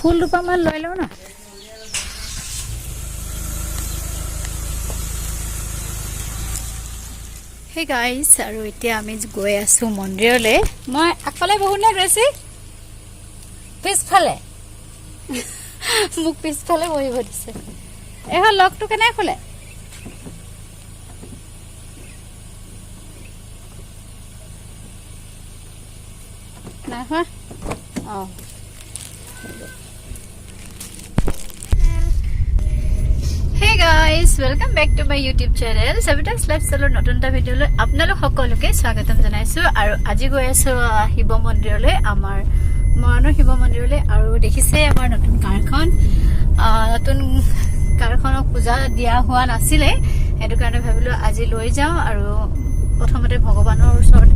ফুল দুপামান লৈ লওঁ না হে গাইজ আৰু এতিয়া আমি গৈ আছো মন্দিৰলৈ মই আগফালে বহু নে গ্ৰেচি পিছফালে মোক পিছফালে বহিব দিছে এখন লকটো কেনে খোলে নাই হোৱা অঁ Hey guys, welcome back to my YouTube channel. Savita's Lifestyle নতুন এটা ভিডিঅ'লৈ আপোনালোক সকলোকে স্বাগতম জনাইছো আৰু আজি গৈ আছো শিৱ মন্দিৰলৈ আমাৰ মৰাণৰ শিৱ মন্দিৰলৈ আৰু দেখিছে আমাৰ নতুন কাৰখনক পূজা দিয়া হোৱা নাছিলে সেইটো কাৰণে ভাবিলো আজি লৈ যাওঁ আৰু প্ৰথমতে ভগৱানৰ ওচৰত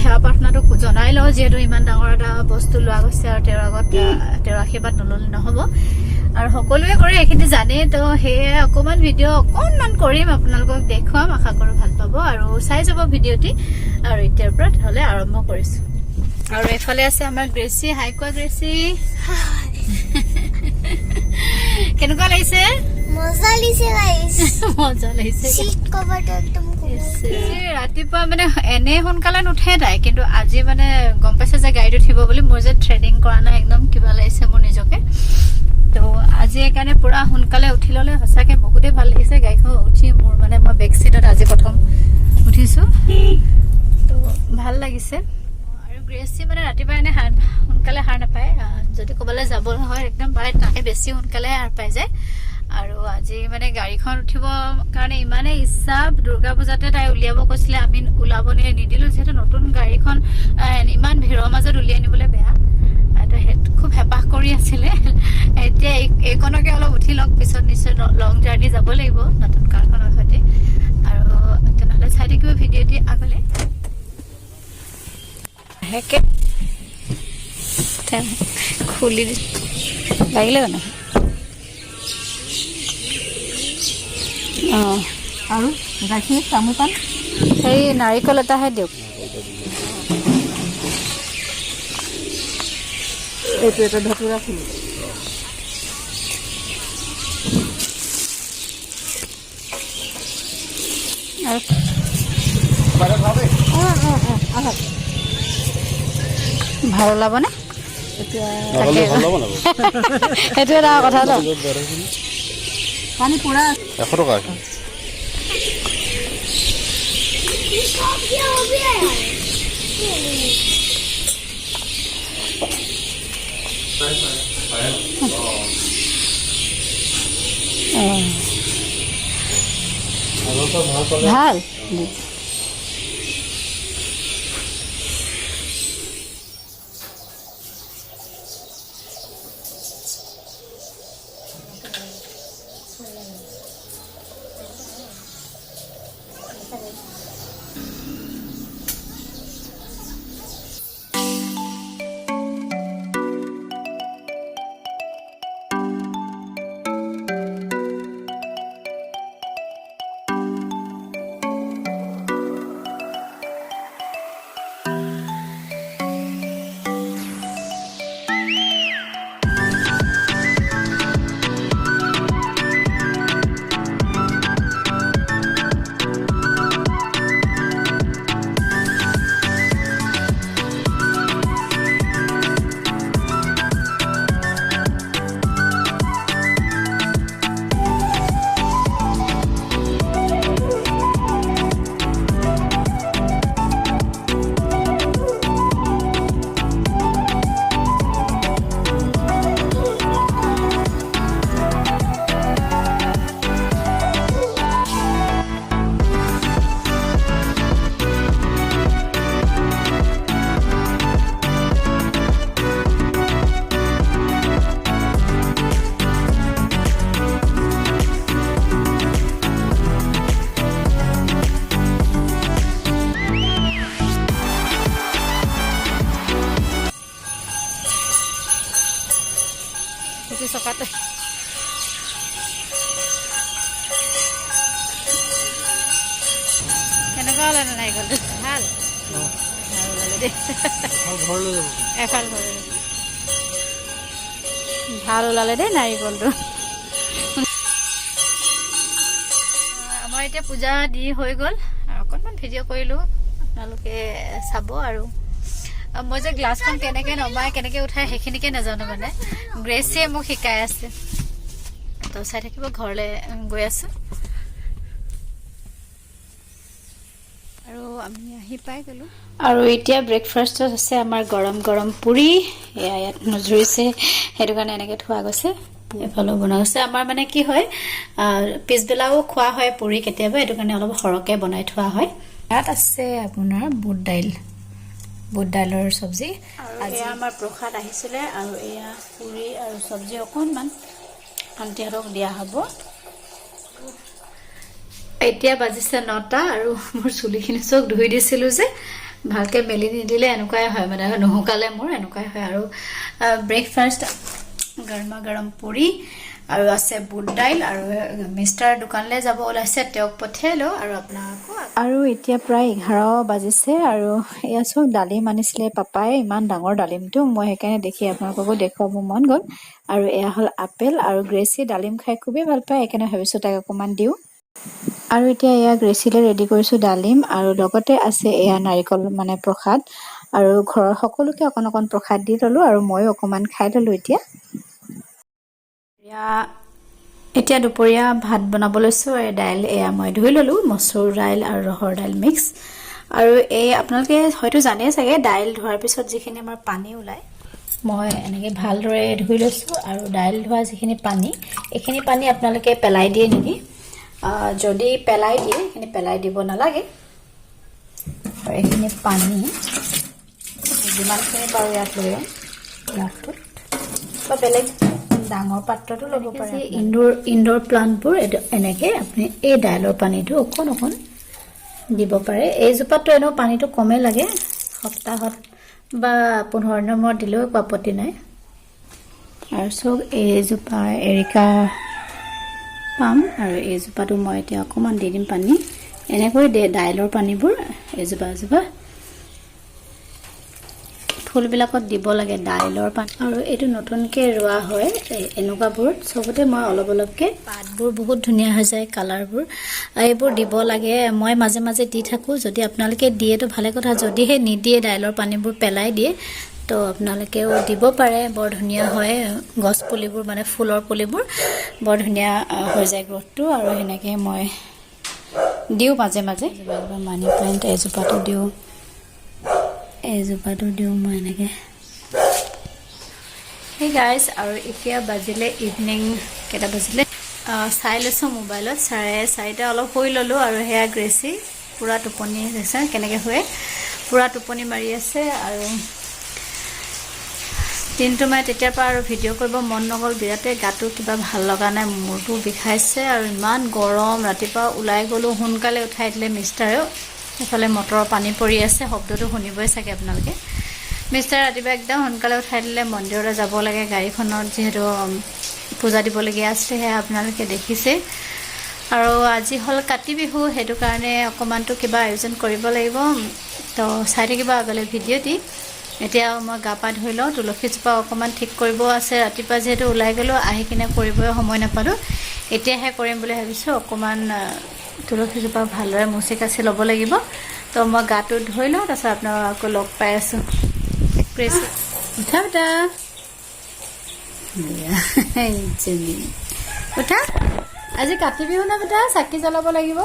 সেৱা প্ৰাৰ্থনাটো জনাই লওঁ যিহেতু ইমান ডাঙৰ এটা বস্তু লোৱা গৈছে আৰু তেওঁৰ আগত তেওঁৰ আশীৰ্বাদ নল'লে নহ'ব আৰু সকলোৱে কৰে এইখিনি জানে তো সেয়ে অকমান ভিডিঅ' অকণমান কৰিম আপোনালোকক দেখুৱাম আশা কৰোঁ ভাল পাব আৰু চাই যাব ভিডিঅ'টি আৰু এতিয়াৰ পৰা হ'লে আৰম্ভ কৰিছো আৰু এফালে আছে আমাৰ গ্ৰেচি হাই কোৱা গ্ৰেচি কেনেকুৱা লাগিছে মজা লাগিছে গাইস মজা লাগিছে সিট কভাৰটো একদম ৰাতিপুৱা মানে এনে সোনকালে নুঠে তাই কিন্তু আজি মানে গম পাইছে যে গাড়ীত উঠিব বুলি মোৰ যে থ্ৰেডিং কৰা নাই একদম কিবা লাগিছে মোৰ নিজকে তো আজি একাৰণে পুৰা সোনকালে উঠি ল'লে সঁচাকৈ বহুতেই ভাল লাগিছে গাড়ীখন উঠি মোৰ মানে মই বেক চিটত আজি প্ৰথম উঠিছোঁ তো ভাল লাগিছে আৰু গ্ৰেচি মানে ৰাতিপুৱা এনে সোনকালে সাৰ নাপায় যদি ক'বলৈ যাব হয় একদম প্ৰায় তাকে বেছি সোনকালে সাৰ পাই যায় আৰু আজি মানে গাড়ীখন উঠিব কাৰণে ইমানেই ইচ্ছা দুৰ্গা পূজাতে তাই উলিয়াব কৈছিলে আমি ওলাব নিদিলোঁ যিহেতু নতুন গাড়ীখন ইমান ভিৰৰ মাজত উলিয়াই নিবলৈ বেয়া খুব হেঁপাহ কৰি আছিলে এতিয়া এইকণকে অলপ উঠি লওক পিছত নিশ্চয় লং জাৰ্ণি যাব লাগিব নতুন কাৰখনৰ সৈতে আৰু তেনেহ'লে চাই থাকিব ভিডিঅ'টি আগলৈ হেকে খুলি লাগিলে জানো অঁ আৰু গাখীৰ তামোল পাণ সেই নাৰিকল এটাহে দিয়ক এইটো এটা ধতুৰা ফুল ভাল ওলাবনে সেইটো এটা কথা ন পানী পুৰা 100 টকা ভাল চকাতে কেনেকুৱা হ'লে নাৰিকলটো ভাল ভাল ওলালে দেই এফাল ঘৰলৈ ভাল ওলালে দেই নাৰিকলটো আমাৰ এতিয়া পূজা দি হৈ গ'ল আৰু অকণমান ভিডিঅ' কৰিলোঁ আপোনালোকে চাব আৰু মই যে গ্লাছখন কেনেকৈ নমাই কেনেকৈ উঠাই সেইখিনিকে নাজানো মানে গ্ৰেচিয়ে মোক শিকাই আছে তো চাই থাকিব ঘৰলৈ গৈ আছোঁ আৰু আমি আহি পাই গ'লোঁ আৰু এতিয়া ব্ৰেকফাষ্টত আছে আমাৰ গৰম গৰম পুৰি এয়া ইয়াত নজুৰিছে সেইটো কাৰণে এনেকৈ থোৱা গৈছে এফালেও বনোৱা হৈছে আমাৰ মানে কি হয় পিছবেলাও খোৱা হয় পুৰি কেতিয়াবা এইটো কাৰণে অলপ সৰহকৈ বনাই থোৱা হয় ইয়াত আছে আপোনাৰ বুট দাইলৰ চব্জি আজি আমাৰ প্ৰসাদ আহিছিলে আৰু এয়া পুৰি আৰু চব্জি অকণমান আন্টিহঁতক দিয়া হ'ব এতিয়া বাজিছে 9টা আৰু মোৰ চুলিখিনি চব ধুই দিছিলোঁ যে ভালকৈ মেলি নিদিলে এনেকুৱাই হয় মানে নুশুকালে মোৰ এনেকুৱাই হয় আৰু ব্ৰেকফাষ্ট গৰমা গৰম পুৰি আৰু আছে বুট দাইল আৰু মিষ্টাৰ দোকানলৈ যাব ওলাইছে তেওঁক পঠিয়ালোঁ আৰু আপোনালোকো আৰু এতিয়া প্ৰায় 11 বাজিছে আৰু এয়া চব ডালিম আনিছিলে পাপাই ইমান ডাঙৰ ডালিমটো মই সেইকাৰণে দেখি আপোনালোককো দেখুৱাব মন গ'ল আৰু এয়া হ'ল আপেল আৰু গ্ৰেচি ডালিম খাই খুবেই ভাল পায় সেইকাৰণে ভাবিছোঁ তাক অকণমান দিওঁ আৰু এতিয়া এয়া গ্ৰেচিলৈ ৰেডি কৰিছোঁ ডালিম আৰু লগতে আছে এয়া নাৰিকল মানে প্ৰসাদ আৰু ঘৰৰ সকলোকে অকণ অকণ প্ৰসাদ দি ল'লোঁ আৰু ময়ো অকণমান খাই ল'লোঁ এতিয়া দুপৰীয়া ভাত বনাব লৈছোঁ আৰু দাইল এয়া মই ধুই ল'লোঁ মচুৰ দাইল আৰু ৰহৰ দাইল মিক্স আৰু এই আপোনালোকে হয়তো জানেই চাগে দাইল ধোৱাৰ পিছত যিখিনি আমাৰ পানী ওলায় মই এনেকৈ ভালদৰে ধুই লৈছোঁ আৰু দাইল ধোৱা যিখিনি পানী এইখিনি পানী আপোনালোকে পেলাই দিয়ে নেকি যদি পেলাই দিয়ে এইখিনি পেলাই দিব নালাগে আৰু এইখিনি পানী যিমানখিনি পাৰোঁ ইয়াত লৈ ল'ম গ্লাছটোত বা বেলেগ ডাঙৰ পাত্ৰটো ল'ব পাৰে ইনডোৰ প্লাণ্টবোৰ এনেকৈ আপুনি এই দাইলৰ পানীটো অকণ দিব পাৰে এইজোপাতো এনেও পানীটো কমেই লাগে সপ্তাহত বা 15 দিনৰ মূৰত দিলেও একো আপত্তি নাই আৰু চব এইজোপা এৰিকা পাম আৰু এইজোপাটো মই এতিয়া অকণমান দি দিম পানী এনেকৈ দাইলৰ পানীবোৰ এজোপা ফুলবিলাকত দিব লাগে দাইলৰ পানী আৰু এইটো নতুনকৈ ৰোৱা হয় এনেকুৱাবোৰ চবতে মই অলপকৈ পাতবোৰ বহুত ধুনীয়া হৈ যায় কালাৰবোৰ এইবোৰ দিব লাগে মই মাজে মাজে দি থাকোঁ যদি আপোনালোকে দিয়েতো ভালে কথা যদিহে নিদিয়ে দাইলৰ পানীবোৰ পেলাই দিয়ে তো আপোনালোকেও দিব পাৰে বৰ ধুনীয়া হয় গছ পুলিবোৰ মানে ফুলৰ পুলিবোৰ বৰ ধুনীয়া হৈ যায় গ্ৰথটো আৰু সেনেকৈ মই দিওঁ মাজে মাজে মানি প্লেণ্ট এজোপাটো দিওঁ মই এনেকৈ সেই গাইজ আৰু এতিয়া বাজিলে ইভিনিং কেইটা বাজিলে চাই লৈছোঁ মোবাইলত 4:30 অলপ শুই ল'লোঁ আৰু সেয়া গ্ৰেচি পূৰা টোপনি হৈছে কেনেকৈ শুৱে পূৰা টোপনি মাৰি আছে আৰু দিনটো মানে তেতিয়াৰ পৰা আৰু ভিডিঅ' কৰিব মন নগ'ল বিৰাটেই গাটো কিবা ভাল লগা নাই মূৰটো বিষাইছে আৰু ইমান গৰম ৰাতিপুৱা ওলাই গ'লোঁ সোনকালে উঠাই দিলে মিষ্টাৰেও এইফালে মটৰৰ পানী পৰি আছে শব্দটো শুনিবই চাগে আপোনালোকে মিষ্টাৰ ৰাতিপুৱা একদম সোনকালে উঠাই দিলে মন্দিৰলৈ যাব লাগে গাড়ীখনত যিহেতু পূজা দিবলগীয়া আছে সেয়া আপোনালোকে দেখিছে আৰু আজি হ'ল কাতি বিহু সেইটো কাৰণে অকণমানটো কিবা আয়োজন কৰিব লাগিব তো চাই থাকিব আগলৈ ভিডিঅ' দি এতিয়া মই গা পা ধুই লওঁ তুলসীজোপা অকণমান ঠিক কৰিব আছে ৰাতিপুৱা যিহেতু ওলাই গ'লোঁ আহি কিনে কৰিবই সময় নাপালোঁ এতিয়াহে কৰিম বুলি ভাবিছোঁ অকণমান তুলসীজোপা ভালদৰে মুচি কাচি ল'ব লাগিব তো মই গাটো ধুই লওঁ তাৰপিছত আপোনাক আকৌ লগ পাই আছোঁ উঠা উঠা আজি কাতি বিহু না বেটা চাকি জ্বলাব লাগিব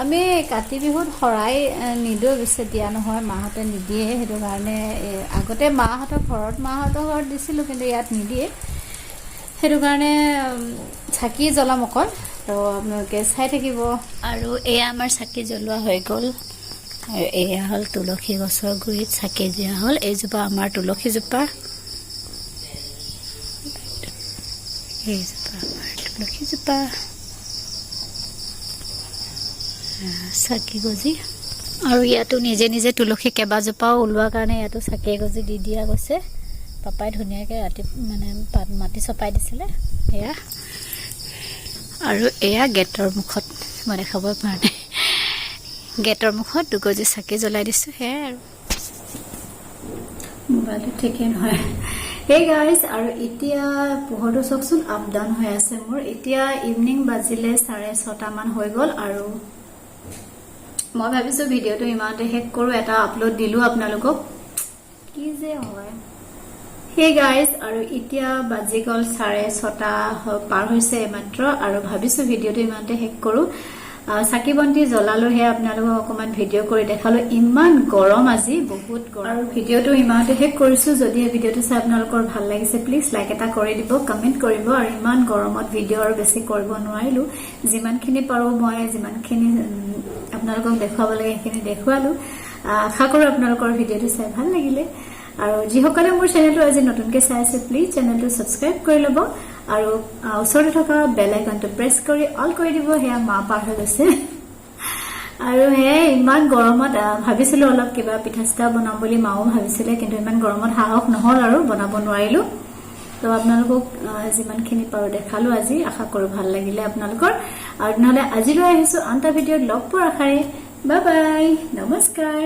আমি কাতি বিহুত শৰাই নিদিওঁ পিছে দিয়া নহয় মাহঁতে নিদিয়ে সেইটো কাৰণে আগতে মাহঁতৰ ঘৰত দিছিলোঁ কিন্তু ইয়াত নিদিয়ে সেইটো কাৰণে চাকি জ্বলাম অকল তো আপোনালোকে চাই থাকিব আৰু এয়া আমাৰ চাকি জ্বলোৱা হৈ গ'ল আৰু এয়া হ'ল তুলসী গছৰ গুৰিত চাকি দিয়া হ'ল এইজোপা আমাৰ তুলসীজোপা এইজোপা আমাৰ তুলসীজোপা চাকি গজি আৰু ইয়াতো নিজে নিজে তুলসী কেইবাজোপাও ওলোৱাৰ কাৰণে ইয়াতো চাকি গজি দি দিয়া গৈছে পাপাই ধুনীয়াকৈ ৰাতি মানে মাটি চপাই দিছিলে এয়া আৰু এয়া গেটৰ মুখত মই দেখাব পৰা নাই গেটৰ মুখত দুগজি চাকি জ্বলাই দিছোঁ সেয়াই আৰু মোবাইলটো ঠিকেই নহয় হে গাইজ আৰু এতিয়া পোহৰটো চকচোন আপ ডাউন হৈ আছে মোৰ এতিয়া ইভিনিং বাজিলে 6:30 মান হৈ গল আৰু মই ভাবিছো ভিডিওটো ইমানতে শেষ কৰো এটা আপলোড দিলো আপোনালোকক কি যে হয় হে গাইজ আৰু এতিয়া বাজি গল 6:30 পাৰ হৈছে মাত্ৰ আৰু ভাবিছো ভিডিওটো ইমানতে শেষ কৰো সাকি বন্তি জ্বলালো হে আপোনালোকক অকমান ভিডিও কৰি দেখালো ইমান গৰম আজি বহুত গৰম আৰু ভিডিওটো ইমানতে শেষ কৰিছো যদি এই ভিডিওটো চাই আপোনালোকৰ ভাল লাগিছে প্লিজ লাইক এটা কৰি দিব কমেন্ট কৰিব আৰু ইমান গৰমত ভিডিও আৰু বেছি কৰিব নোৱাৰিলো যিমানখিনি পাৰো মই যিমানখিনি আপোনালোকক দেখাব লাগে সেইখিনি দেখুৱালো আশা কৰো আপোনালোকৰ ভিডিওটো চাই ভাল লাগিলে আৰু যিসকলে মোৰ চেনেলটো আজি নতুনকৈ চাই আছে প্লিজ চেনেলটো সাবস্ক্ৰাইব কৰি লব আৰু ওচৰতে থকা বেল আইকনটো প্ৰেছ কৰি অল কৰি দিব হেয়া মা পাৰ হৈ গৈছে আৰু হে ইমান গৰমত ভাবিছিলো অলপ কিবা পিঠাস্তা বনাম বুলি মাও ভাবিছিলে কিন্তু ইমান গৰমত সাহস নহল আৰু বনাব নোৱাৰিলো তো আপোনালোকক যিমানখিনি পাৰো দেখালো আজি আশা কৰো ভাল লাগিলে আপোনালোকৰ আৰু নহলে আজিলৈ আহিছো আনটা ভিডিওত লগ পোৱাৰ আশাৰে বাই বাই নমস্কাৰ